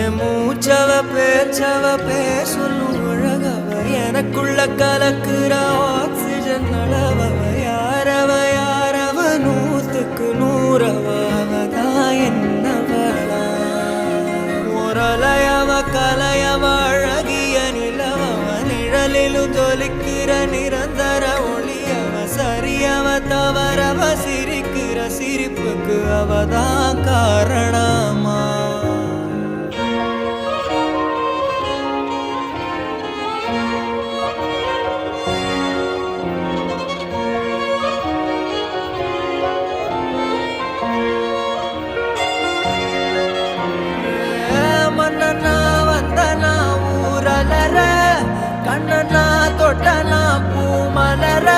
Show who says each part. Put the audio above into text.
Speaker 1: என் மூச்சவ பேர் சொல்லும் அழகவ எனக்குள்ள கலக்குற ஆக்சிஜன் அளவவ யாரவ நூத்துக்கு நூறவ அவதான் என்னவளா முரலையவ கலையவ அழகிய நிலவவ நிழலிலும் தொலிக்கிற நிரந்தர ஒளியவ சரியவ தவறவ சிரிக்கிற சிரிப்புக்கு அவதான் காரணமா மன்னனா வந்தனா ஊரலர கண்ணனா தொட்டனா பூமலர